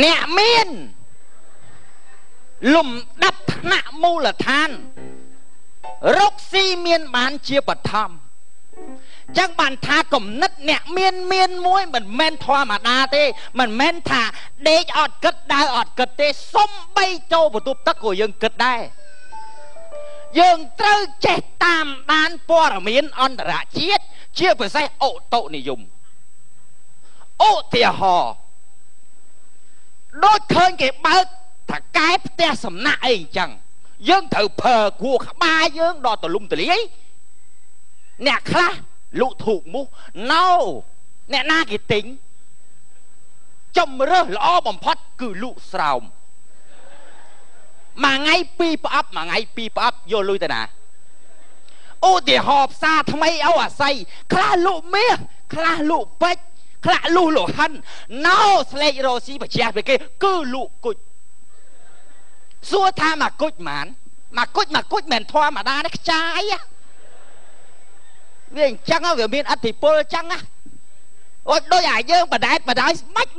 nẹ miên lùm đập nạ mù là than rốc si miên bán chia bật thăm chẳng bàn thà cầm nứt nẹ miên miên muối mình men thoa mà đa tê mình men thà để ọt cất đai ọt cất tê xông bay châu vào tụp tắc của dương cất đai dương trơ chết tam đan po ở miên on đã chết chia vừa say ổ tộ này dùng ổ tìa hò đôi khơi cái bớt thà cái tè sầm nạ ấy chẳng dương thử phờ của ba dương đo tờ lung tờ lý ấy nè khá lụ thủ mu no nè na cái tính chồng rơ lõ bầm phát cứ lụ sào mà ngay pi ấp mà ngay pi ấp vô lui ta nè ô để họp xa thằng mấy áo à say khá lụ mía khá lụ bách khá lụ lụ hân no slay rồi xí bà chia về kia cứ lụ cụt xua tha mà cụt mà cụt mền thoa mà đa nó trái á vì chăng á vì miền ăn thì pơ chăng á ôi đôi ải dương bà đái mách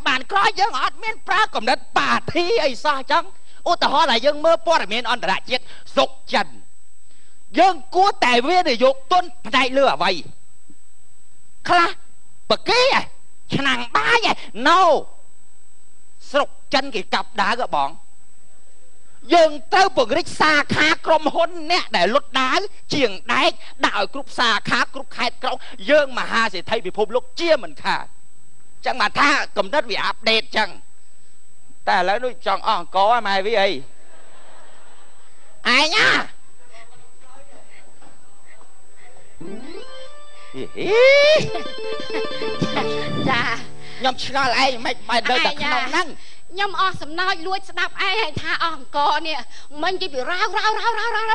bàn có dương ọt miền pra cầm đất bà thi ấy sao chăng ô tao hỏi là dương mơ po là miền on đã chết dục trần dương cua tài viên để dục tuân đại lửa vậy khá bậc kế à nàng ba vậy no dục chân cái cặp đá gỡ bọn dương tới bậc rích xa khá krom hôn nè để lột đá chiềng đáy đạo cục xa khá cục khai cọng dương mà ha sẽ thấy bị phụp lúc chia mình khá chẳng mà tha cầm đất bị update chẳng ta lấy đôi chọn có mày với ấy ai nhá dạ nhom chnói lại mày đợi đặt nòng năng nhom sầm nói lui đạp ai hay tha co nè mình chỉ bị rao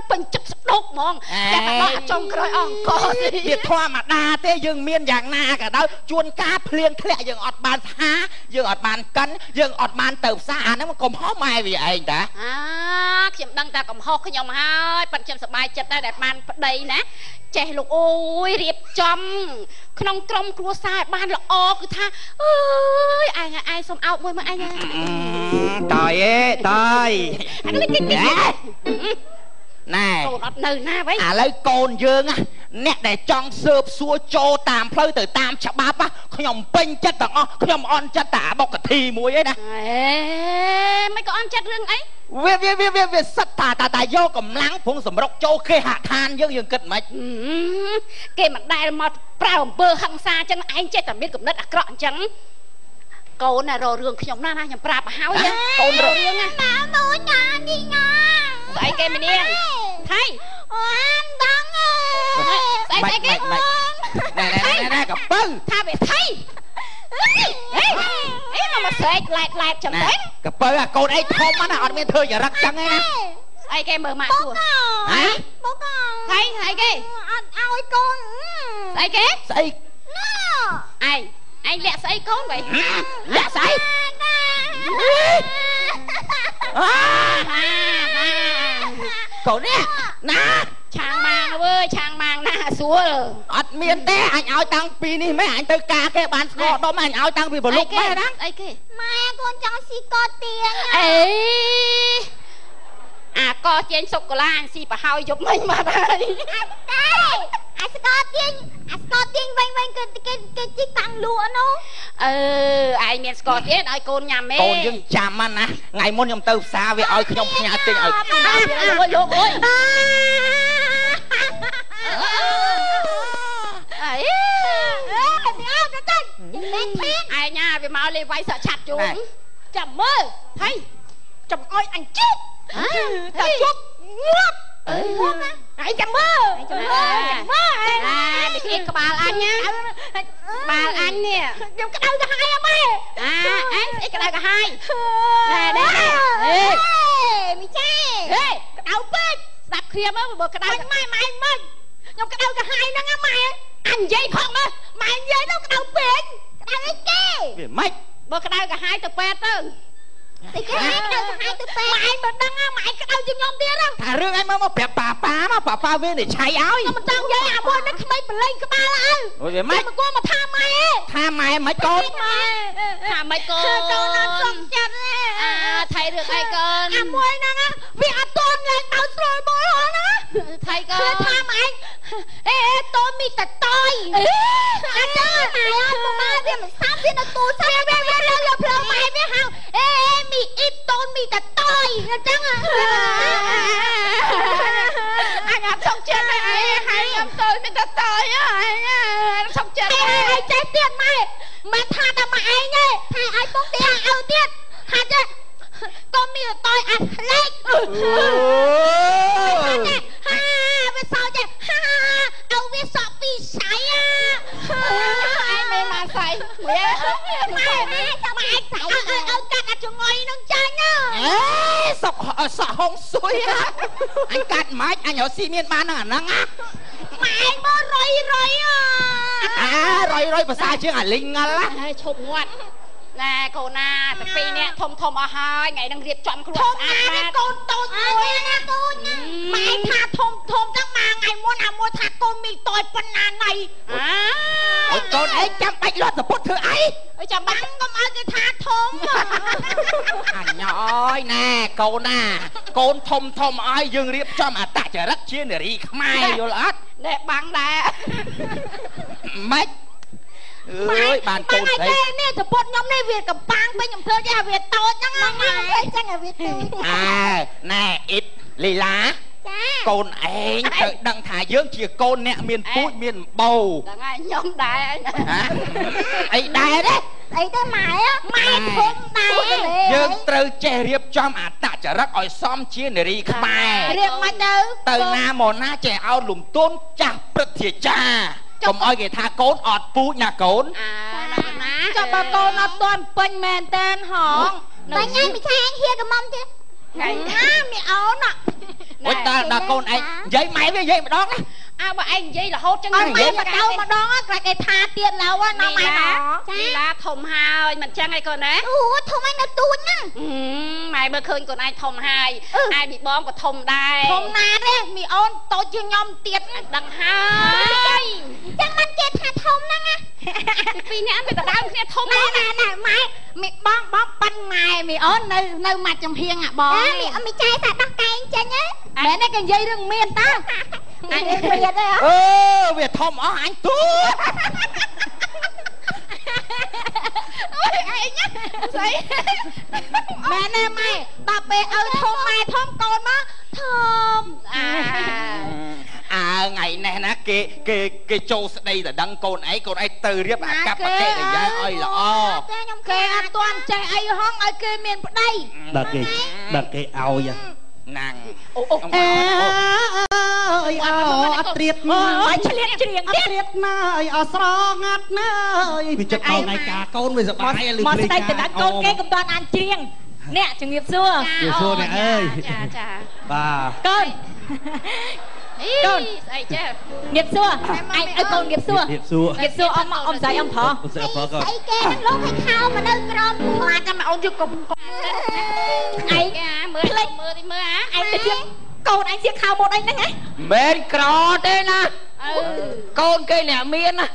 bình chụp đốt mònแต่mà trong cái co việc thoa mà đa thế dương miên dạng na cả đó chuôn cá phliên khẽ dương ọt bàn há dương ọt bàn cắn dương ọt bàn tàu xa nó mà còn hó mai vì anh taខ្ញុំដឹងតែកំហុសខ្ញុំហើយប៉ិនខ្ញុំសប្បាយចិត្តដែរដែលបានប្តីណាចេះលោកអូយរៀបចំក្នុងក្រុមគ្រួសារបានល្អគឺថាអើយឯងសុំអោបមួយមើលឯងតើអេតើណែកូនអត់នៅណាវិញឥឡូវកូនយើងអ្នកដែលចង់ស៊ើបសួរចូលតាមផ្លូវទៅតាមច្បាប់ខ្ញុំពេញចិត្តទាំងអស់ខ្ញុំអន់ចិត្តតែបុកកធីមួយឯណាមិនក៏អន់ចិត្តរឿងអីវាសិតតាយកកម្លាំងព្រោះសម្រុកចូលគេហដ្ឋានយើងគិតមិនគេមិនដែលមកប្រើអំពើហិង្សាអញ្ចឹងឯងចេះតែមានគំនិតអាក្រក់អញ្ចឹងកូនណារករឿងខ្ញុំណាខ្ញុំប្រាប់ឲ្យហើយកូនរករឿងណាមួយញ៉ានេះណាស្អីគេម្នាក់ថៃអូនដឹងស្អីគេណែកពៅថាវាថៃអីមកស្រែកឡែកចឹងទៅកពៅកូនអីធំណាអត់មានធ្វើចរិតចឹងឯណាស្អីគេមើលម៉ាក់សួរបងថៃស្អីគេអត់ឲ្យកូនស្អីគេស្អីឯងលាក់ស្អីកូនវិញលាក់ស្អីកូននេះណាឆាងម៉ាងអើយឆាងម៉ាងណាស្រួលអត់មានទេអញឲ្យតាំងពីនេះម៉ែអញទៅការគេបានស្គាល់ដុំអញឲ្យតាំងពីប្រលុកម៉ែណាអីគេម៉ែកូនចង់ស៊ីកោទៀងអេអាកោទៀងសុកកូឡាអញស៊ីប្រហើយយប់មិញមកហើយអាស្កោទៀងវិញគេជីកតាំងលក់នោះឯងមានស្កោទៀងឲ្យកូនញ៉ាំទេកូនយើងចាំណាថ្ងៃមុនខ្ញុំទៅផ្សារវាឲ្យខ្ញុំផ្ញើទិញឲ្យលោកអើយឯងវាមកលេវាយសក់ឆាត់ជូនចាំមើលថៃចាំអោយអញជិះតែជប់ងាប់ណាឯងចាំមើលនេះគេក្បាលអញណាក្បាលអញនេះខ្ញុំក្តៅកាហាយអម៉ែអញស្អីក្តៅកាហាយណែមីចាក្តៅពេកស្ដាប់គ្រាមមើលក្តៅម៉ែមិនខ្ញុំក្តៅកាហាយហ្នឹងម៉ែអញនិយាយផងមើលម៉ែនិយាយទៅក្តៅពេកក្តៅអីគេវាម៉េចបើក្តៅកាហាយទៅពេទ្យទៅតែគេក្តៅកាហាយទៅពេទ្យម៉ែមិនដឹងម៉ែក្តៅ ជាខ្ញុំទៀតថារឿងឯងមកប្រាប់ប៉ាវានេះឆៃឲ្យមិនចង់និយាយអាមួយនេះក្មេងបលេងក្បាលអើអូយម៉េចមកគួរមកថាម៉ែមិនកូនថាម៉េចកូនកូនអត់សុខចិត្តថៃរឿងអីកូនអាមួយហ្នឹងវាអត់តន់ឡើងដល់ស្រួលបលណាថៃកូនថាម៉ែអេតូនមីតតយអញ្ចឹងម៉ែអត់មកវាមិនសាប់វានៅទូសាប់វាលើផ្លូវម៉ែវាហៅអេមីអ៊ីតូនមីតតយអញ្ចឹងអញអត់សុខចិត្តអីហើយខ្ញុំតូនមីតតយអញសុខចិត្តអីចេះទៀតម៉ែមិនថាតែម៉ែឯងទេថាឲ្យពុកទៀតឲ្យទៀតហាត់ទេកុំមានតយអាត់លេខហាវាសោចេះហាឲ្យវាសក់ពីសៃឯងមិនមកសៃម៉ែចាំម៉ែសៃឲ្យកាត់អាចងុយនឹងចាញ់អេសក់ហងស៊ុយអញកាត់ម៉េចអញរកស៊ីមានបានហ្នឹងអាហ្នឹងម៉ែមករយរយភាសាជាងអាលីងងល់ណាឈប់ងាត់ណែកូនណាតែពីរនាក់ធំអស់ហើយថ្ងៃហ្នឹងរៀបចំខ្លួនស្អាតបាត់កូនតូចមួយណាកូនម៉ែថាធំចឹងមកថ្ងៃមុនអាមួយថាកូនមីតូចប៉ុណ្ណាណៃអូយកូនឯងចាំបាច់លាត់សពុតធ្វើអីចាំបាច់កុំឲ្យគេថាធំអញអើយណែកូនណាកូនធំឲ្យយើងរៀបចំអត្តចរិតជានារីខ្មែរយល់អត់ណែបាំងដែរម៉េចអើយបានកូនស្រីនេះសពុតខ្ញុំនេះវាកំបាំងពេញខ្ញុំធ្វើគេវាតូចហ្នឹងមកវិញចឹងវាតូចណែអ៊ីតលីឡាចាកូនឯងត្រូវដឹងថាយើងជាកូនអ្នកមានពូជមានបោដឹងហើយខ្ញុំដែរអីដែរទេអីទៅម៉ែធំដែរយើងត្រូវចេះរៀបចំអត្តចរិតឲ្យសមជានារីខ្មែររៀបមិនទៅណាមកណាចេះឲ្យលំទោនចាស់ព្រឹទ្ធាចារ្យកុំឲ្យគេថាកូនអត់ពូជណាកូនណាចាំបើកូនអត់ទាន់ពេញមែនតែនហងតែញ៉ៃមិនឆាអញហៀកមុំទេថ្ងៃណាមីអូនអូយដល់កូនឯងនិយាយម៉ែវានិយាយម្ដងណាបើឯងនិយាយរហូតចឹងនិយាយម្ដងខ្លាចគេថាទៀតឡូវណាម៉ែចាលីឡាធំហើយមិនចឹងឯងកូនណាអូធំឯងនៅទូចហ្នឹងម៉ែមើលឃើញកូនឯងធំហើយឯងមីបងក៏ធំដែរធំណាទេមីអូនតូចជាងខ្ញុំទៀតដឹងហើយចឹងមិនគេថាធំហ្នឹងណាពីរនាក់វាដដើមគ្នាធំណាម៉ែមីបងប៉ិនម៉ែមីអូននៅមាត់ចំហៀងអាបងមីចែថាដោះកែងចេញហ៎មែនទេគេនិយាយរឿងមានតើអញមានទេវាធំអស់អញទូអូយឯងស្អីមែនទេម៉ែដល់ពេលឲ្យធំម៉ែធំកូនមកធំថ្ងៃនេះណាគេចូលស្ដីតែដឹងកូនឯងទៅរៀបអាកប្បកិរិយាឲ្យល្អគេអត់ទាន់ចេះអីហងឲ្យគេមានប្តីដឹកគេឲ្យណាំងអត់ត្រៀតឲ្យឆ្លៀតច្រៀងទៀតត្រៀតណាឲ្យអស្រងាត់ណាវាចិត្តដល់ថ្ងៃការកូនវាសប្បាយលឺព្រេងមកស្ដេចទៅដាក់កូនគេកុំតាន់អានច្រៀងអ្នកជំរាបសួរអ្នកអើយចាបាទកូនស្អីចេះញៀបសួរឯងឲ្យកូនញៀបសួរអ៊ំស្រីអ៊ំប្រុសស្អីគេនឹងលោកឲ្យខោមកនៅក្រមខ្លាចតែមកអូនយកកុំឯងមើលតិចមើលឯងទៅជាកូនឯងជាខោម៉ូតអីហ្នឹងហ៎មែនក្រទេណាកូនគេអ្នកមានណា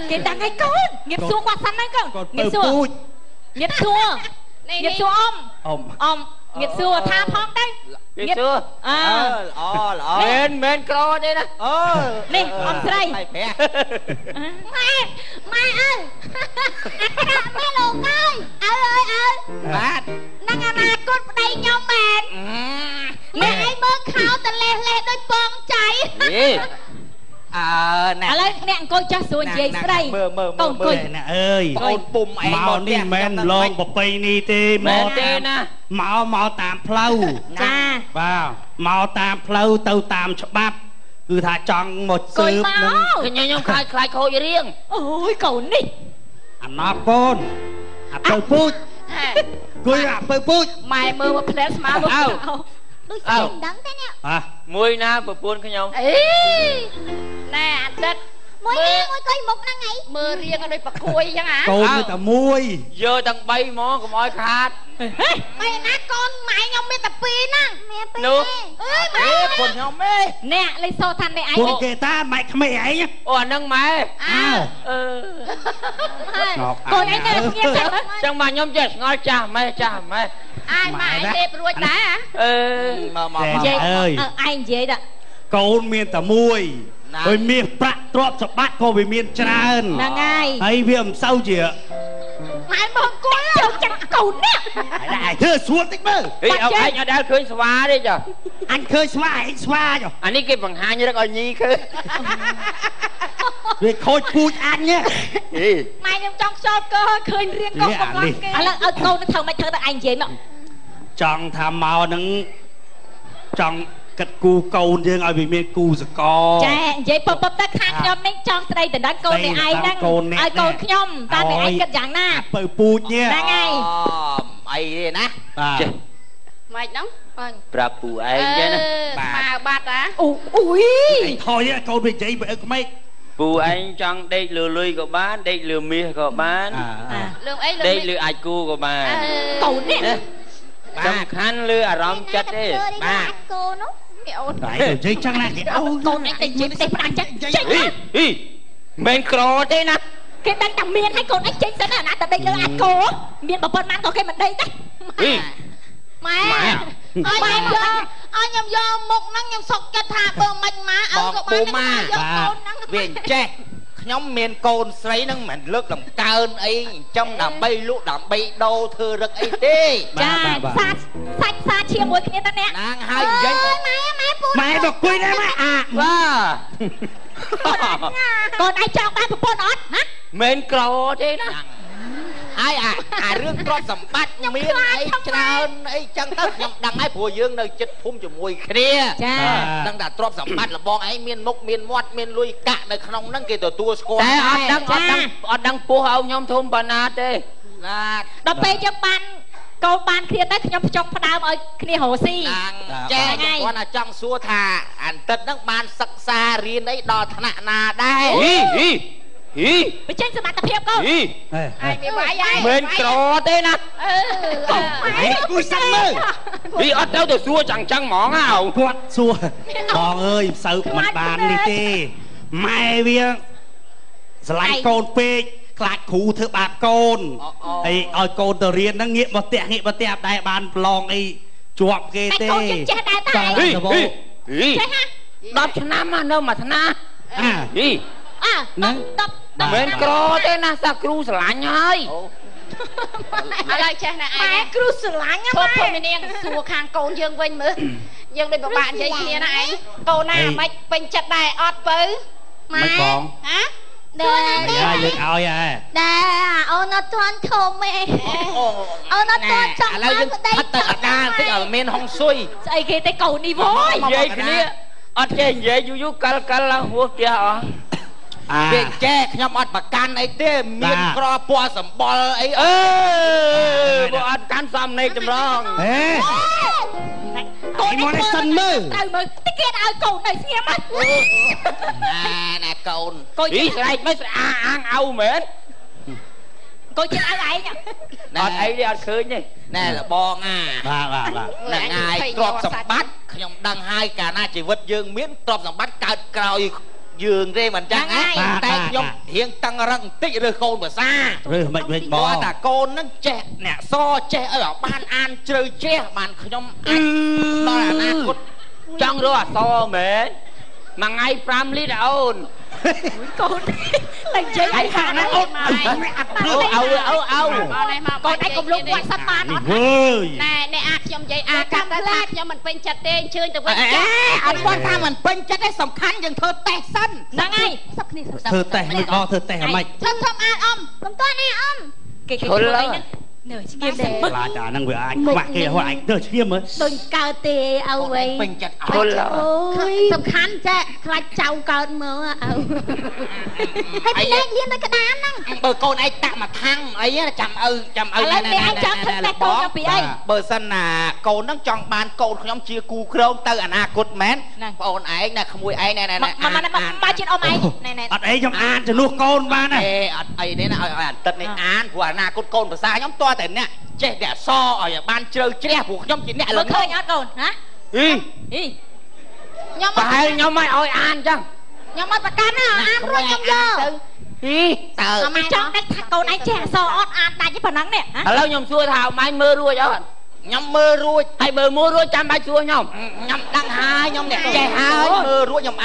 គេដឹងឲ្យកូនញៀបសួរគាត់សិនហ្នឹងកូនញៀបសួរញៀបសួរអ៊ំញៀបសួរថាផងទៅញៀបសួរល្អមែនក្រទេណានេះអ៊ំស្រីម៉ែអើយម៉ែលោកអើយបាទនឹងអនាគតប្តីខ្ញុំមែនម៉ែឯងមើលខោតលេះដូចពងចៃណាឥឡូវអ្នកអង្គុយចាស់ស្រួលនិយាយស្រីកូនអង្គុយណាអើយកូនពុំឯងមកនេះមិនមែនឡងប្រពៃនេះទេមកទេណាមកតាមផ្លូវចាបាទមកតាមផ្លូវទៅតាមច្បាប់គឺថាចង់មកស៊ើបនឹងខ្ញុំខ្លាចខូចរៀងអូយកូននេះអំណត់កូនអាពៅពូជគួយអាពៅពូជម៉ែមើលមកផ្លែស្មាមកដូចស្អីដឹងទេនេះមួយណាប្រពន្ធខ្ញុំណែអាទិត្យ មួយកុយមុខហ្នឹងអីមើលរៀងឲ្យដូចប្រគួយអញ្ចឹងហ៎កូននៅតែមួយយកទាំង3មកកុំឲ្យខាតម៉ែណាកូនម៉ែខ្ញុំមានតែ2ហ្នឹងមាន2នោះអេពុនខ្ញុំទេអ្នកលេខសូថានេះឯងពួកគេតាម៉ែក្មេងឯងអូអាហ្នឹងម៉ែកូនឯងទៅស្ងៀមចឹងចឹងមកខ្ញុំចេះឆ្ងល់ចាស់ម៉ែអាយម៉ែទេព្រួយដែរមកនិយាយអើយឯងនិយាយតាកូនមានតែមួយហើយមាសប្រាក់ទ្រព្យសម្បត្តិក៏វាមានច្រើនហ្នឹងហើយវាមិនសូវជាម៉ែមកគួយយកចាក់កូននេះឯងធ្វើស្រួលតិចមើលអីអញអត់ដែលឃើញស្វាទេចាអញឃើញស្វាឯងស្វាចុះអានេះគេបង្ហាញរឹកឲ្យញីឃើញវាខូចពូជអញម៉ែខ្ញុំចង់ខ្យល់កឃើញរៀងកូនកំឡុងគេឥឡូវឲ្យកូនទៅធ្វើមិនធ្វើទៅឯងនិយាយមកចង់ថាមកនឹងចង់គិតគូកូនយើងឲ្យវាមានគូសកលចានិយាយពពទៅខាងខ្ញុំនេះចង់ស្ដីដណ្ដឹងកូននេះឯងហ្នឹងឲ្យកូនខ្ញុំតើអ្នកឯងគិតយ៉ាងណាពៅពូជនេះហ្នឹងហើយអីទេណាចេះម៉េចហ្នឹងប្រាប់ពូឯងចឹងណាស្មើបាត់ហ៎អូយថយកូនវានិយាយបើក្មេកពូឯងចង់ដេកលឺលុយក៏បានដេកលឺមាសក៏បានលឿងអីដេកលឺអាចគូក៏បានកូននេះសំខាន់លឺអារម្មណ៍ចិត្តទេបាទកូននោះអូនតែនិយាយចឹងណាគេអូកូនឯងតែនិយាយទេផ្ដាច់ចឹងចេញមិនក្រទេណាគេដឹងតែមានឲ្យកូនឯងចេញសិនណាតែដេកលើអាចគោមានប្រពន្ធបានក៏គេមិនដេកដែរម៉ែឲ្យខ្ញុំយកមុខហ្នឹងខ្ញុំសុកចិត្តថាបើមិនមកឲ្យក៏បានយកកូនហ្នឹងវាអញ្ចេះខ្ញុំមានកូនស្រីហ្នឹងមិនលើកដំកើងអីអញ្ចឹងដើម្បីលក់ដើម្បីដោធ្វើរឹកអីទេចាសាច់សាជាមួយគ្នាតើអ្នកហ្នឹងហើយនិយាយម៉ែមកគួយដែរម៉ែបាទកូនឯងចង់បានប្រពន្ធអត់ហ៎មិនក្រទេណាហើយអារឿងទ្រព្យសម្បត្តិមានអីច្រើនអីចឹងទៅខ្ញុំដឹងហើយព្រោះយើងនៅចិត្តភូមិជាមួយគ្នាចាដឹងថាទ្រព្យសម្បត្តិរបស់ឯងមានមុខមានមាត់មានលុយកាក់នៅក្នុងហ្នឹងគេទទួលស្គាល់តែអត់ដឹងពោះឲ្យខ្ញុំធំប៉ុណ្ណាទេណាដល់ពេលយើងបានកូនបានគ្នាទៅខ្ញុំភ្ជុកផ្ដើមឲ្យគ្នារស់ស៊ីចាខ្ញុំគាត់ថាចង់សួរថាអន្តិតហ្នឹងបានសិក្សារៀនអីដល់ថ្នាក់ណាដែរបញ្ចេញសមត្ថភាពកូនឯងមានវាយហើយមិនក្រទេណាគួយសាំមើលវាអត់ទៅសួរចឹងហ្មងហ៎គាត់សួរបងអើយសើមិនបាននេះទេម៉ែវាស្រឡាញ់កូនពេកខ្លាចគ្រូធ្វើបាបកូនហើយឲ្យកូនទៅរៀនហ្នឹងងាកមកផ្ទះដែរបានប្រឡងអីជាប់គេទេកូនចេះដែរតែចេះហ៎10ឆ្នាំនៅមួយថ្នាក់ហ្នឹង10មិនក្រទេណាសាគ្រូស្រឡាញ់ហើយឥឡូវចេះណាឯងគ្រូស្រឡាញ់ហ្នឹងឈប់នាងសួរខាងកូនយើងវិញមើលយើងដូចពិបាកនិយាយគ្នាណាឯងកូនណាមិនពេញចិត្តដែរអត់បើមិនបងហ៎ដែរហើយលើកឲ្យហ៎ដែរអូនអត់ទាន់ធំទេអូនអត់ទាន់ចង់ឥឡូវយើងផិតទៅអាដាតិចឲ្យមានហុងស៊ុយស្អីគេទេកូននេះវយនិយាយគ្នាអត់ចេះនិយាយយូរកាលឡើងហួសផ្ទះអស់វាចេះខ្ញុំអត់ប្រកាន់អីទេមានក្រពណ៌សម្បល់អីបើអត់កាន់សំណេកចម្រងកូនមកសិនមើលទៅមើលតិចគេឲ្យកូននៅស្ងៀមហ្នឹងណាកូននេះស្រែកមិនស្អាអាងអោមែនកូនជិះឲ្យឯងអត់អីទេអត់ឃើញទេណែលបងបាទហ្នឹងហើយទ្រព្យសម្បត្តិខ្ញុំដឹងហើយកាលណាជីវិតយើងមានទ្រព្យសម្បត្តិកើតក្រោយយើងទេមិនចឹងតែខ្ញុំរៀងតឹងរឹងបន្តិចរើសកូនភាសារើសមិនវិញបងគាត់ថាកូនហ្នឹងចេះអ្នកសចេះឲ្យបានអានជ្រៅចេះបានខ្ញុំអាចដល់អនាគតចង់រកអសមែនមួយថ្ងៃ5លីត្រអូនកូនតែនិយាយឲ្យខាងណាអូនអូកូនឯងកុំលុបវត្តសិនបានអត់ណែអាខ្ញុំនិយាយអាកាត់តែថាខ្ញុំមិនពេញចិត្តទេអញ្ជើញទៅវិញចាអត់គាត់ថាមិនពេញចិត្តទេសំខាន់យើងធ្វើតេស្តសិនហ្នឹងហើយសឹកគ្នាធ្វើតេស្តមិនអស់ធ្វើតេស្តហ្មងធំអានអ៊ំកុំទាន់ណាអ៊ំគេឈុល nửa kia để là trả năng vừa anh mặc kia hoa anh nửa kia mới tôi cao tê ao vậy ôi sầm khăn chứ khai chào con mơ ao hay lên liên tới cái đám năng bờ con ấy tạm mà thăng ấy chầm này anh chọn thích cái con cho bị anh bờ sân là con nó chọn bàn con nhóm chia cu krong từ anh cột mén con ấy là không mùi ấy này ba chuyện ông ấy này ở đấy trong an cho nuôi con ba này ấy đấy là tật này an của anh con bờ xa nhóm to tận nè trẻ đẻ so ở ban chơi trẻ buộc nhóm chín nè là khơi nhá con hả nhóm mày ơi an chăng nhóm mày can á an rồi nhóm giờ tờ mày chọn đánh con ấy trẻ so ót an ta chứ phần nắng nè lâu nhóm xua thảo mày mơ ruồi đó nhóm mơ ruồi hay bờ mưa ruồi chăm ba xua nhóm đăng hai nhóm nè trẻ hai mơ ruồi nhóm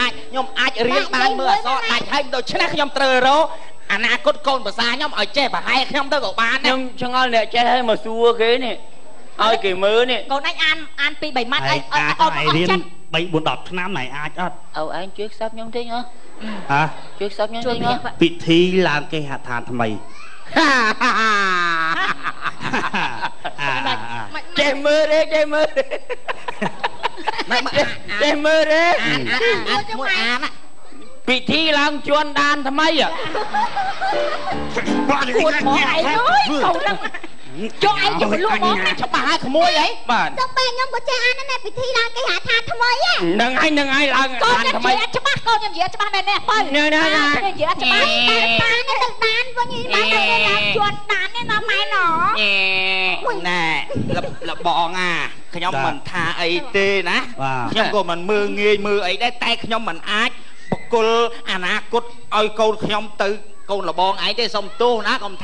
ai riêng ban mưa so lại hay đồ chứ nhóm trơ rô anh cốt con bờ xa nhóm ở trẻ và hai nhóm tới của bạn nhưng cho ngon nè trẻ hay mà xua ghế nè ơi kỳ mơ nè con anh an pi bảy mắt ấy riêng bệnh buồn đọc năm này ai chết anh chuyết sắp nhóm thế hả hả chuyết sắp nhóm thế hả vị thi làm cái hạt than thầm mày trẻ mơ đấy trẻ mơ trẻ mơ đấy bị thi làm chuồn đàn thầm mấy à cuốn bỏ ai ơi cậu đang cho ai chịu luôn món này cho bà hai khổ môi ấy bà xong ba nhóm của cha anh này bị thi là cái hạ than thầm ấy á đừng ai là con em gì cho bác con em gì cho bác này nè ơi nè nè gì cho bác ta nó được đàn với như bà này là chuột đàn nên nó mày nó nè là bọn nhóm mình tha ấy tê nè nhóm của mình mưa nghe mưa ấy đấy tay nhóm mình ác cô cốt ơi cô nhóm từ cô là bon ấy cái xong tu ná còn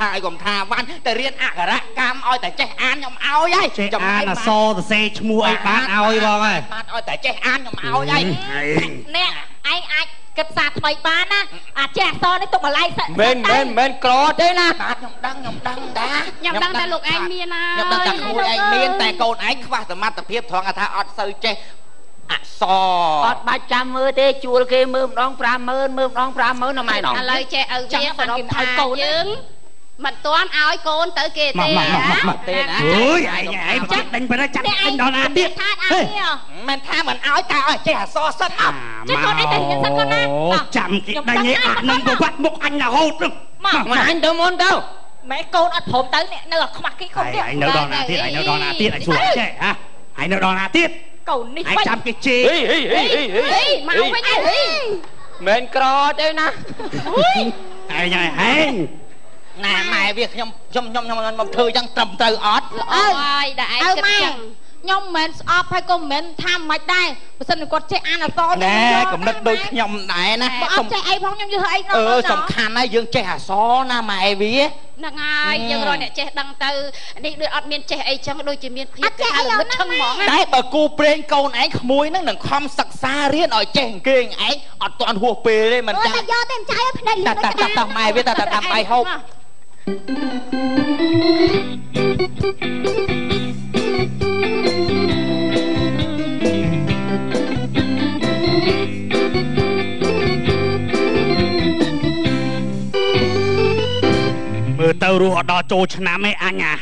tha văn tại riêng ra cam oi tại trẻ an nhóm áo vậy trẻ an là so từ xe mua ấy bán áo ấy bon ơi bán oi tại trẻ an nhóm áo vậy nè anh kết sạt mày bán á trẻ so đấy tục mà lai sợ bên cò thế nè nhóm đăng đá lục anh miên à nhóm đăng đặt mùi anh miên tại con ấy khoa tầm mặt tập hiệp thoáng tha ọt sơi trẻ so ọt 300 mưa thế chua kia mưa đón pram mưa nó mày nọ lời trẻ ở kia phải kịp thời cầu chứ mình toán áo con tới kia tiền ơi ai chắc đánh phải chắc đánh đó là biết mình tha mình áo ta ơi trẻ so sân chứ con ấy tiền sân con á chậm kịp đánh ấy nâng vào bắt một anh là hốt mà anh tôi muốn đâu mẹ con ăn thồm tới nè nó mặc cái con kia anh nấu đòn là tiết anh xuống trẻ hả anh nấu đòn là tiết cầu ní anh chăm cái chi mà không phải nhau mình cò thế nè ai nhảy hành nè mày việc nhom thư chẳng trầm từ ót ơi đại nhom mình ọp hay con mình tham mạch đây xin con chơi ăn là to nè cũng đất đôi nhom này nè ọp chơi ai phong nhom như hơi nó sầm khăn ấy dương chơi hà xó na mày vía nè ngay dương rồi nè chơi đăng từ đi đưa ọt miên chơi ai chẳng đôi chỉ miên phiệt cái hai là mất chân mỏng đấy bà cu pren câu này mùi nó đừng khom sặc xa riết ở chèn kênh ấy ọt toàn hùa pê đây mình ta do tem trái ở đây liền ta mày với ta mày không mưa tàu ru họ đo trôi chna mấy anh à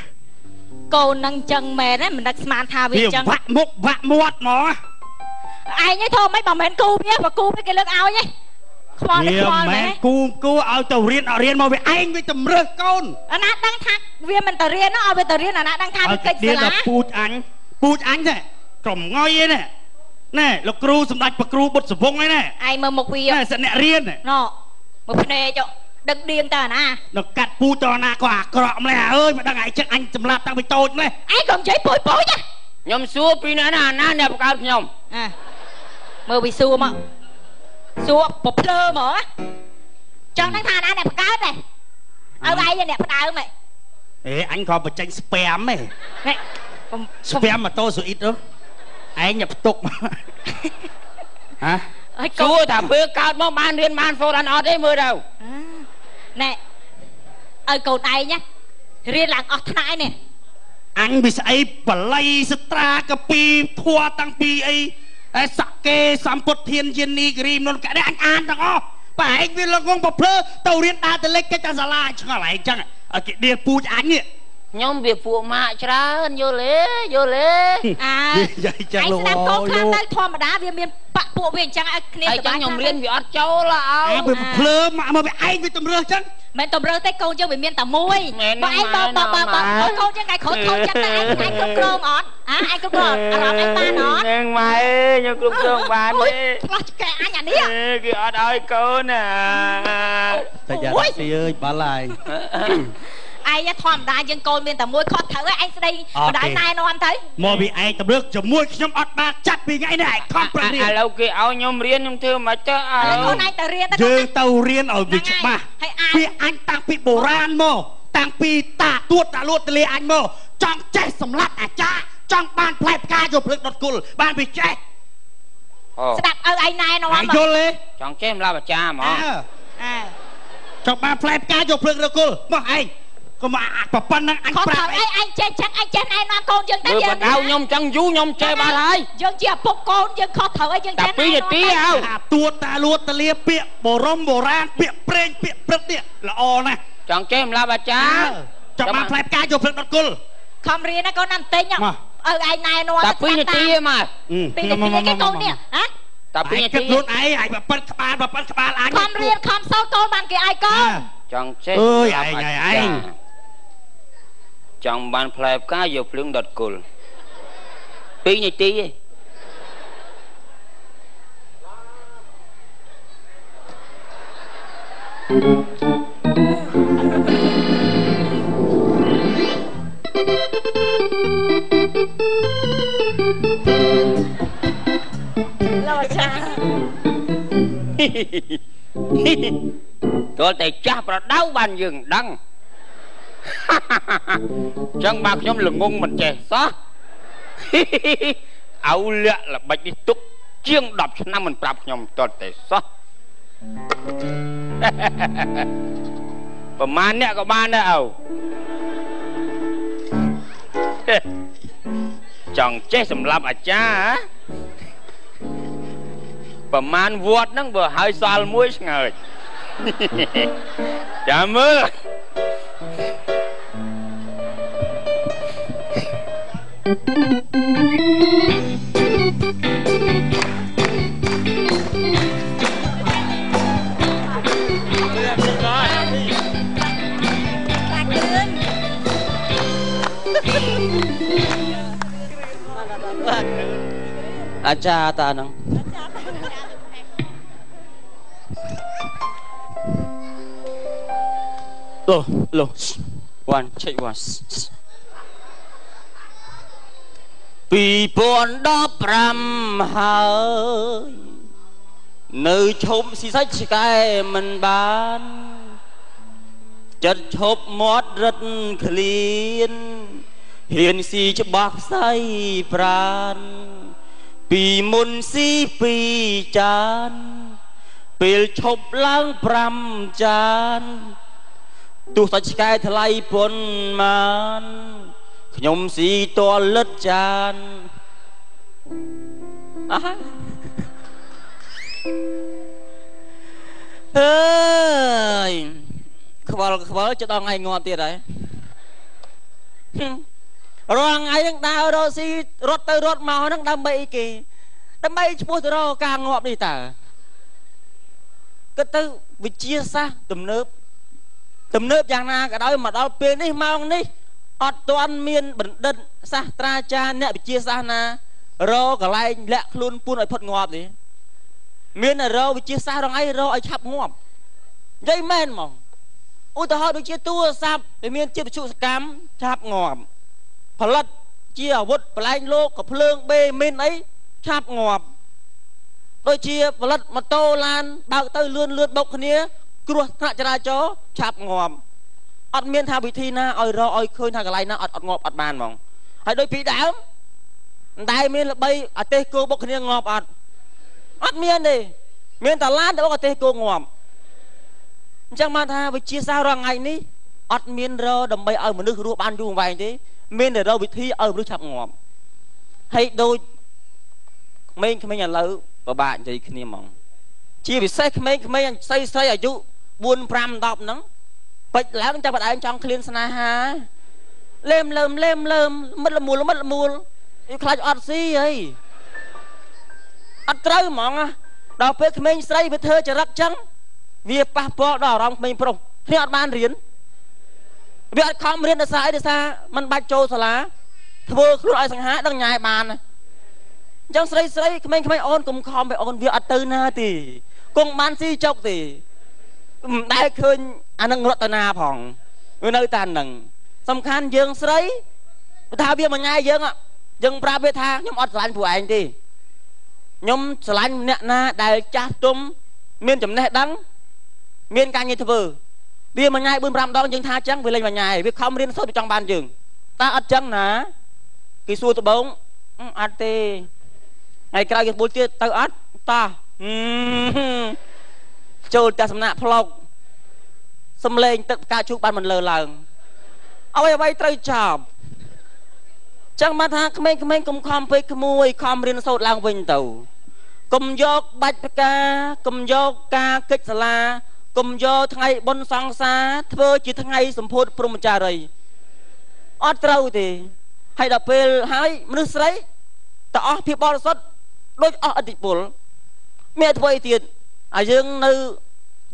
cô nâng chân mẹ đấy mình đặt smart tha vì chân vạ muột nó ai nhớ thôi mấy bà mẹ cu biết và cu biết cái lớp áo nhé mẹ cu ao tàu riêng mà về anh với tầm rớt con anh đang thắc vì mình tàu riêng nó ao về tàu riêng anh đang thắc cái gì là put anh này cổng ngoi này nè là cru sầm đạch và cru bột sập vong ấy này ai mà một việc này sẽ nè riêng này nó một này cho đừng điên ta nè nó cắt pu cho na quả cọm này ơi mà đang ngày chắc anh chầm lạp đang bị tôi này ai còn chơi bồi nha nhom xua pi nữa nè đẹp cao nhom mơ bị xua mà xua bột lơ mở cho nó thà nó đẹp cao này ở đây vậy đẹp cao mày ê anh còn một tranh spam này spam mà tôi rồi ít đó anh nhập tục hả xua thả bữa cao mà ban riêng ban phô đàn ọt đấy mưa đâu nè ở cầu này nhá riêng làng ọt thái nè anh bị say play stra cà pi thua tăng pi ấy sake samput thiên jenny grim non cả đấy anh an thằng ó bà anh biết là con bọc lơ tàu riêng ta từ lấy cái ta giả la chẳng là lại chẳng ở cái điện pu anh ấy nhóm việc phụ mạ chả vô lễ vậy chẳng anh đang có khăn đây thò mà đá miền bạc bộ về chẳng ai chẳng nhóm riêng vì ọt châu là bị phơ mà bị anh bị tầm rơ chăng mẹ tầm rơ tới câu cho bị miền tầm môi bà anh bà câu cho ngày khổ câu chắc là anh cướp cơm ọt anh cướp cơm anh ba nó nhưng mày như cướp cơm ba đi cái anh nhà đi cái ọt ơi cô nè tại giờ taxi ơi bà lại ai thòm đá dân côn miền tầm môi khó thở anh sẽ đây đá nai nó anh thấy mò bị anh tầm nước chấm môi nhóm ọt ba chặt vì ngay này không phải đi lâu kia áo nhóm riêng nhóm thưa mà chứ con này tàu riêng dương tàu riêng ở vị trí ba vì anh tăng bị bổ ran mò tăng bị tả tuột đã luôn từ anh mò trong chạy sầm lát cha trong ban plei ca chụp lực đột cùl ban bị chạy đạp anh này nó anh vô lên trong chế em la bà cha mà trong ban plei ca chụp lực đột cùl mà anh có mà phần năng anh khó thở anh chết anh nó con dân ta giờ đau nhom chân vú nhom chơi ba lại dân chia bốc con dân khó thở dân chết tí tí ao tuột ta luôn ta lia bịa bồ rôm bồ ran bịa preng bịa prất địa là o này trong chế em la bà cha trong ban plei ca chụp lực đột cùl không riêng nó có năm tính nhá anh này nó tập pí tí mà pí cái con nè hả tập pí tí luôn anh bà phân ba anh không riêng không sao con bạn kia ai con trong chế ơi anh trong ban plei ca vô phượng đột cùl pí như tí lo cha cho tay cha và đau bàn dừng đăng chẳng bạc nhóm là ngung mình chè xó áo lẹ là bạch đi túc chiêng đọc cho năm mình bạc nhóm cho tay xó và man nè có ban đâu chẳng chết sầm lạp à cha và man vuột nó vừa hơi xoal mũi ngời chả mơ cha ta nè lo one check one 2015ហើយនៅឈប់ស៊ីសាច់ឆ្កែមិនបានចិត្តឈប់មាត់រត់ឃ្លានហ៊ានស៊ីច្បាស់ផ្សៃប្រានពីមុនស៊ី2ចានពេលឈប់ឡើង5ចានទោះសាច់ឆ្កែថ្លៃប៉ុន្មានខ្ញុំស៊ីតលិតចានអើយខ្វល់ចុះដល់ថ្ងៃងាប់ទៀតហើយរងថ្ងៃហ្នឹងដើររកស៊ីរត់ទៅរត់មកហ្នឹងដើម្បីអីគេដើម្បីឈ្មោះទៅរកការងាប់នេះតើគិតទៅវិទ្យាសាស្ត្រទំនើបយ៉ាងណាក៏ដោយមកដល់ពេលនេះម៉ោងនេះអត់ទាន់មានបណ្ឌិតសាស្ត្រាចារ្យអ្នកវិទ្យាសាស្ត្រណារកកន្លែងលាក់ខ្លួនពួនឲ្យផុតងាប់ទេមានតែរកវិទ្យាសាស្ត្ររងអីរកឲ្យឆាប់ងាប់និយាយមែនហ្មងឧទាហរណ៍ដូចជាទូរស័ព្ទដែលមានជាតិវិទ្យុសកម្មឆាប់ងាប់ផលិតជាអាវុធបលែងលោកក៏ភ្លើងបេមីនអីឆាប់ងាប់ដូចជាផលិតម៉ូតូឡានបើកទៅលឿនបុកគ្នាគ្រោះថ្នាក់ចរាចរណ៍ឆាប់ងាប់អត់មានថាវិធីណាឲ្យរកឲ្យឃើញថាកន្លែងណាអត់ងាប់អត់បានហ្មងហើយដូចពីដើមតែមានល្បីអាទេសគោបុកគ្នាងាប់អត់មានទេមានតែឡានតែបុកអាទេសគោងាប់អញ្ចឹងបានថាវិទ្យាសាស្ត្ររាល់ថ្ងៃនេះអត់មានរកដើម្បីឲ្យមនុស្សរស់បានយូរអង្វែងទេមានតែរកវិធីឲ្យមនុស្សឆាប់ងាប់ហើយដូចក្មេងៗឥឡូវពិបាកនិយាយគ្នាហ្មងជាពិសេសក្មេងៗស្រីអាយុ4 5 10ហ្នឹងពេចឡើងចាំបដឯងចង់ឃ្លានស្នេហា លេមមិត្តល្មូលវាខ្លាចអត់ស៊ីអីអត់ត្រូវហ្មងដល់ពេលក្មេងស្រីវាធ្វើចរិតចឹងវាប៉ះពាល់ដល់អារម្មណ៍ក្មេងប្រុសគ្នាអត់បានរៀនវាអត់ខំរៀនដោយសារអីដោយសារมันបាច់ចូលសាលាធ្វើខ្លួនឲ្យសង្ហាដឹងញ៉ាយបានអញ្ចឹងស្រីក្មេងអូនកុំខំไปអូនវាអត់ទៅណាទេគង់បានស៊ីចុកទេមិនដែលឃើញអានឹងរតនាផងវានៅតែនឹងសំខាន់យើងស្រីថាវាមកញ៉ាយយើងប្រាប់វាថាខ្ញុំអត់ស្រឡាញ់ពួកឯងទេខ្ញុំស្រឡាញ់អ្នកណាដែលចាស់ទុំមានចំណេះដឹងមានការងារធ្វើវាមកញ៉ាយ 4-5 ដងយើងថាចឹងវាលេងមកញ៉ាយវាខំរៀនសូត្រចង់បានយើងតើអត់ចឹងណាគេសួរត្បូងអត់ទេថ្ងៃក្រោយគេបុលទៀតទៅអត់តោះចូលតែសំណាក់ផ្លុកសំលេងទឹកផ្កាឈូកបានមិនលើឡើងអ្វីត្រូវចប់ចឹងមកថាក្មេងកុំខំពេកក្មួយខំរៀនសូត្រឡើងវិញទៅកុំយកបាច់ផ្កាកុំយកការកិច្ចសាលាកុំយកថ្ងៃបុណ្យសង្សារធ្វើជាថ្ងៃសម្ពោធព្រហ្មចារីអត់ត្រូវទេហើយដល់ពេលហើយមនុស្សស្រីតអស់ភាពបរិសុទ្ធដូចអស់ឥទ្ធិពលមានធ្វើអីទៀតឲ្យយើងនៅ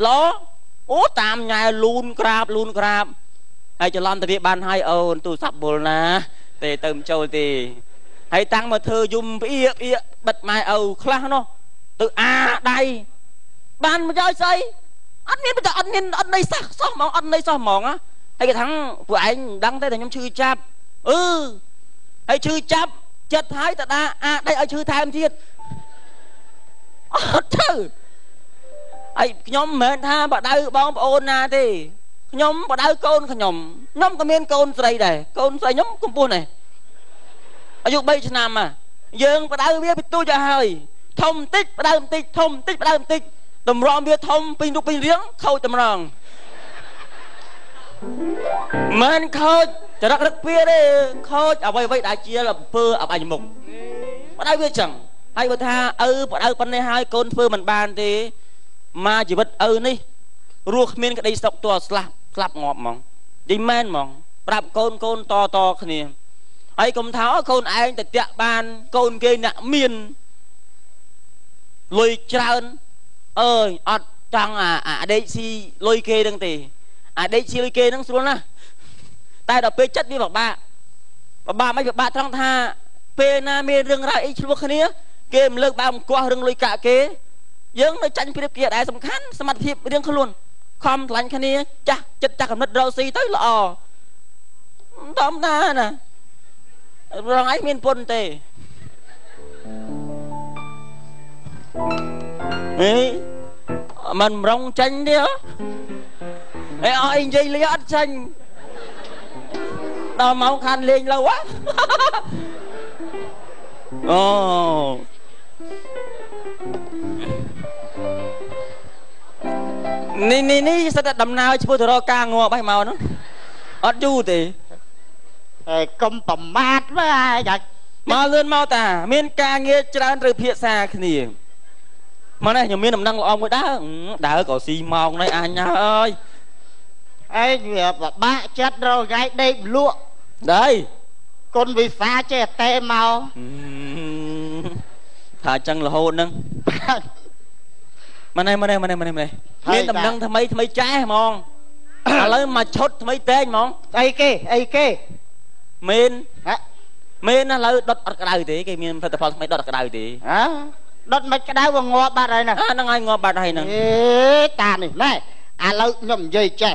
ល្អអូតាមញ៉ែលូនក្រាបហើយច្រឡំទៅវាបានហើយអូនទូរស័ព្ទបុលណាទេទៅមិនចូលទេហើយតាំងមកធ្វើយំផ្អៀកបិទម៉ែឪខ្លះនោះទៅអាដៃបានមកយកស្អីអត់មានន័យសោះហ្មងអត់ន័យសោះហ្មងហើយគេថាពួកឯងមិនដឹងទេតែខ្ញុំឈឺចាប់ហើយឈឺចាប់ចិត្តហើយតដាអាដៃឲ្យឈឺថែមទៀតអត់ទៅហើយខ្ញុំមិនមែនថាបដៅបងប្អូនណាទេខ្ញុំបដៅកូនខ្ញុំក៏មានកូនស្រីដែរកូនស្រីខ្ញុំកំពុះនេះអាយុ3ឆ្នាំយើងបដៅវាពីទូចឲ្យហើយធំបន្តិចបដៅបន្តិចធំបន្តិចបដៅបន្តិចតម្រាំវាធំពេញរូបពេញរាងខូចតម្រងមិនខូចចរិតរឹកពីទេខូចអ្វីដែលជាអំពើអបាយមុខបដៅវាចឹងហើយបើថាបដៅប៉ុណ្ណេះហើយកូនធ្វើមិនបានទេមកជីវិតនេះរស់គ្មានក្តីសុខទោះស្លាប់ងាប់ហ្មងនិយាយមែនហ្មងប្រាប់កូនតគ្នាហើយកុំថាកូនឯងទៅតាក់បានកូនគេអ្នកមានលុយច្រើនអត់ចង់អាដេកស៊ីលុយគេហ្នឹងទេអាដេកស៊ីលុយគេហ្នឹងស្រួលណាស់តែដល់ពេលចិត្តវាពិបាកមិនពិបាកត្រង់ថាពេលណាមានរឿងរ៉ាវអីឆ្លោះគ្នាគេមិនលើកបើអង្គោះរឿងលុយកាក់គេយើងនៅចាញ់ព្រៀបជាដែរសំខាន់សមត្ថភាពរៀងខ្លួនខំឆ្លាញ់គ្នាចាស់ចិត្តចាស់កំណត់រកស៊ីទៅល្អធម្មតាណារងឯងមានពុនទេមិនរងចាញ់ទេអីនិយាយលេងអត់ចាញ់ដល់មកខានលេងlâu áនេះសិតតែដំណើរឈ្មោះទៅរកការងាប់ឲ្យមកនោះអត់យូរទេកុំប្រមាទវើយ៉ាមកលឿនមកតាមានការងារច្រើនត្រូវភាសាគ្នាមកនេះខ្ញុំមានដំណឹងល្អមួយដើរក៏ស៊ីម៉ោងនេះអញអើយវាពិបាកចិត្តរកថ្ងៃដេកលក់ដែរគុណវិសាចេះតែមកថាចឹងរហូតហ្នឹងមកនេះមានដំណឹងថ្មីចែហ្មងឥឡូវមកឈុតថ្មីតែងហ្មងអីគេមានណាឥឡូវដុតអត់ក្តៅទេគេមានផលិតផលថ្មីដុតអត់ក្តៅទេដុតមិនក្តៅវាងាប់បាត់ហើយហ្នឹងហើយងាប់បាត់ហើយហ្នឹងតានេះណែឥឡូវខ្ញុំនិយាយចេះ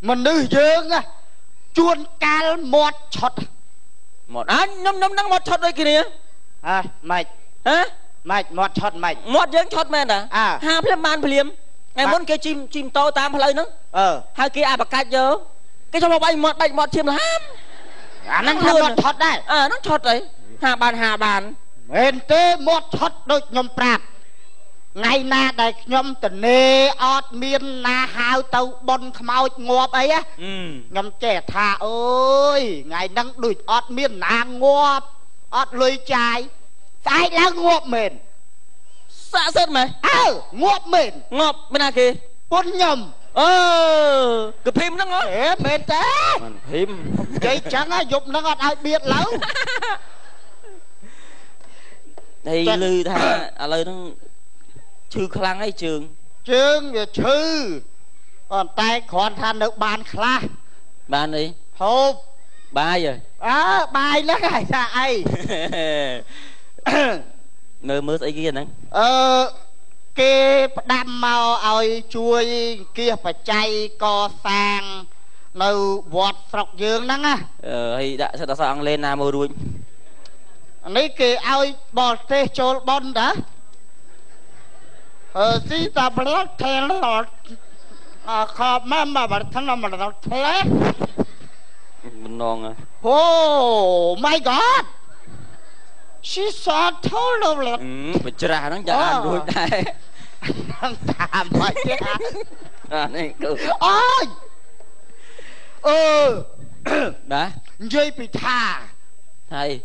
មនុស្សយើងជួនកាលមាត់ឆុតមាត់ខ្ញុំហ្នឹងមាត់ឆុតដូចគ្នាម៉េចមាត់ឆុតម៉េចមាត់យើងឆុតមែនតាហាភ្លាមបានភ្លាមថ្ងៃមុនគេជីមតោតាមផ្លូវហ្នឹងហើយគេអាបកាច់យកគេចូលមកបាញ់មាត់ឈាមលហាមអាហ្នឹងថាមាត់ឆុតដែរហ្នឹងឆុតអីហាបានមែនទេមាត់ឆុតដូចខ្ញុំប្រាប់ថ្ងៃណាដែលខ្ញុំតនេអត់មានណាហៅទៅប៉ុនខ្មោចងាប់អីខ្ញុំចេះថាអើយថ្ងៃហ្នឹងដូចអត់មានណាងាប់អត់លុយចាយស្អែកឡើងងាប់មែនសាក់សិនមែនងាប់មែនងាប់មានណាគេពុនខ្ញុំ cứ phim nó ngó mệt thế phim vậy chẳng á dục nó ngọt ai biết lâu thì lư thà lời nó chư khăn ấy trường về chư còn tay còn than được bàn khla bàn đi hộp bài rồi bài nó cái sao ai nơi mưa ấy kia nè cái đam màu ơi chui kia phải chay co sang nâu vọt sọc dương đó á hay đã sao ăn lên nam mưa đuôi này cái ơi bò tê trôi bon đó si ta bớt thèn lọt khop mà bật thân mà nó thế mình non à oh my god she saw told of mình ra nó giờ đuôi đây tạm vậy này cứ ôi đã dây bị thà thầy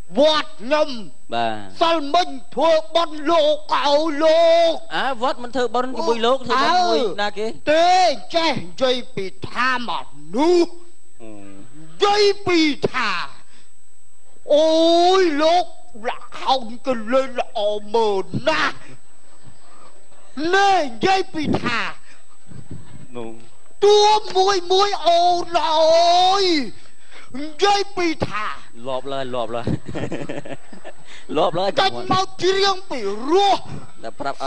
vót nhầm bà sao mình thua bon lô cậu lô vót mình thưa bon cái bùi lốt thưa bon bùi na kia tê che dây bị thà mà nu dây bị thà ôi lốt là không cần lên là mờ na nè dây bị thà tua muối ô rồi dây bị thà lọp lên lọp lên canh mau riêng bị rùa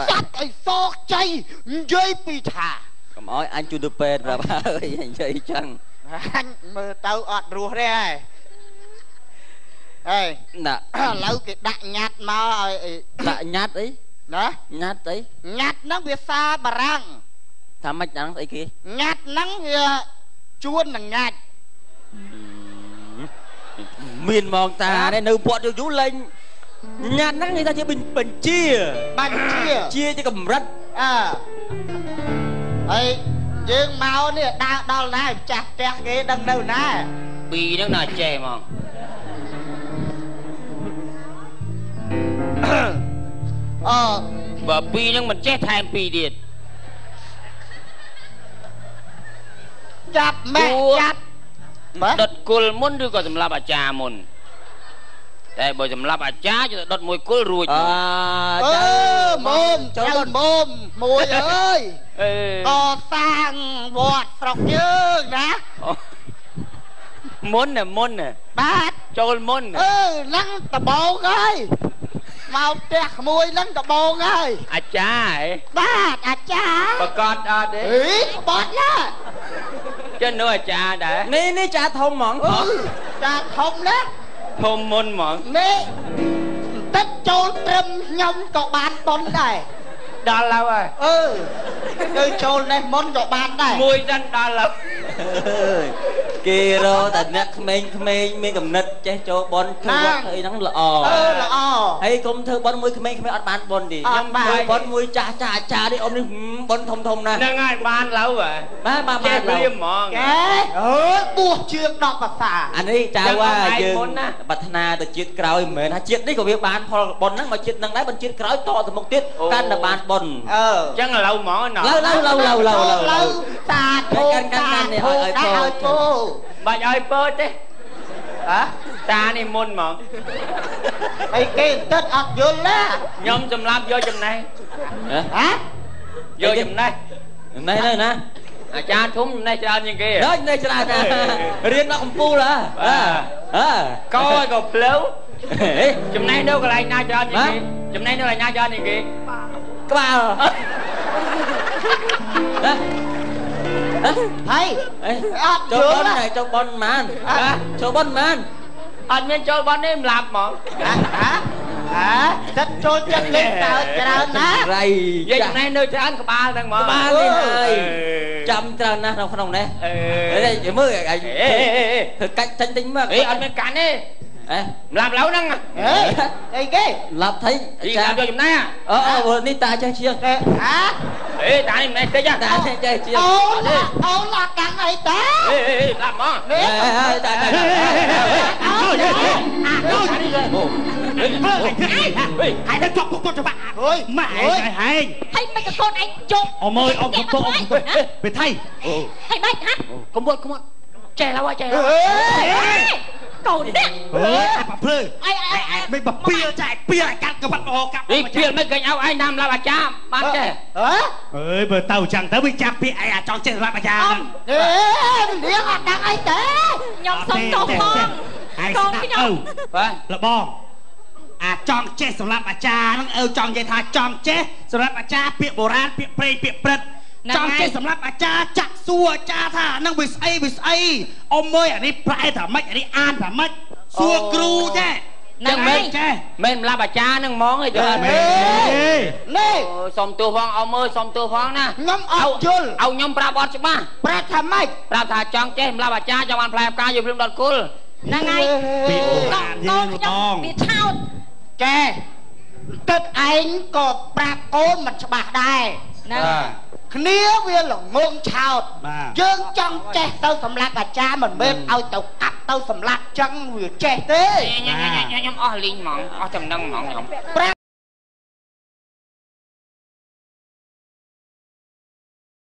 sắt ai so chay dây bị thà cầm ói anh chu pen ra ba ơi dây chăng anh mơ tao ọt rùa đây ê nè lâu cái đại nhát mà đại nhát ấy đó nhát ấy nhát nó việt xa bà răng tham mạch nắng ấy kia nhát nắng chuôn là nhát miền mòn ta đây nấu bọt được chú lên nhát nắng người ta chỉ bình chia chứ cầm rách ấy dương mau nè đang đo này chặt chặt cái đằng đâu nè bì nó là chè mà và bì nó mình chết thêm bì điện chặt mẹ chặt đợt cùl muốn đưa có tầm lập trà mônแต่บ่สำหรับอาจารย์จะดดมวยกุ้ลรูดmồm chân mồm mùi ơi có sang vọt sọc dương nè môn nè bát trôi môn nè nắng tà bồn ơi mau tẹt mùi nắng tà bồn ơiอาจารย์ bát à cha ประกอบเด้ bọt đó เจ้าหนูอาจารย์ได้ นี่จ่าทงหมอง cha không đó ทมมนหมอง นี่tích trôi trâm nhông có bàn tốn này ดอลแล้วอ่ะ chơi trôi này món có bàn này มวยดันดอลแล้ว kia rồi tại nè khmeng mi cầm nít che cho bon thưa thấy nắng lọ hay cũng thưa bon mui khmeng ở bàn bon đi nhưng bon mui cha đi ôm đi bon thông nè นั่งง่ายบานแล้วอ่ะ ba แกเรียมหมอง buộc chuyện đọc bà xả anh ấy chào qua dương bạch na từ chiếc còi mẹ nó chiếc đấy của việc bàn bon nắng mà chiếc nắng đấy bên chiếc còi to từ một tiết can là bàn bon จังเราหมอหนอ lâu ta thô này ơi cô บายอยเปิดเด้ตานี่มนหมอง ไอ้เก่งtất ọt vô lá ยอมจำรับโยจำไหน hả โยจำไหน này nè อาจารย์ทุ่มในจานยังไง đó đây cho nè riêng nó không pu là ก้อยกับเพลวจำไหนđâu cái này naจานยังไงจำไหนđâu là naจานยังไง các bà thấy cho bon man cho bon man อันนี้โจบอลนี่หลับหมอ hả rất trôi chân lên tao chào ná rầy ยังจำไหนnơiจานกับba thằngหมอ ba đi hai chăm trần nè không này đây chỉ mới anh thực cách chân tính mà anh bên cạnh đi làm lâu năng cái cái làm thấy làm cho giùm này đi ta chơi chia hả ê ta đi này chơi chứ ta chơi chia ô là càng này ta làm món ta hai đứa chọc con cho bạn ơi mà hai hay mấy cái con anh chụp ông ơi ông về thay hay bách hả không muốn trẻ lâu ai trẻ lâu cồn đấy bà phơi mày bà pia lại cắt cái bắt bò cắt đi pia mấy cái áo anh nam là bà cha bán trẻ ơi bờ tàu chẳng tới bị chặt pia ai cho chết là bà cha điếc đang ai thế nhom sống cầu phong con cái nhom là bò chọn chếtสำหรับอาจารย์ต้องจองใจทาจองเจ๊สำหรับอาจารย์เปียโบราณเปียเปรย์เปียเปรตจองเจ๊สำหรับอาจารย์จักสัวอาจารย์ท่านั่งวิสไออมเมย์อันนี้ปลายถามไม่อันนี้อ่านถามไม่สัวครูแจ้นั่งเม่นลาบาจานั่งมองไอ้เด้อนี่สมตัวฟองเอามือสมตัวฟองนะงำเอาจุลเอายมปราบอดใช่ไหมปราทำไมปราบถ่ายจองเจ๊ลาบาจาจังหวัดแพร่กาอยู่พิมพ์ดอนกุลนั่งไงปีโบราณยืนต้องปีเช่าแกตึกไอ้ก็ปราบโกนมันฉบับได้นะเนี้ยเวียหลงงงชาวยืนจังแจเต้าสำลักอาจารย์เหมือนเบ็ดเอาเต้ากัดเต้าสำลักจังเวียแจเต้ยำอ้อลิงหมองอ้อจำนังหมองยำ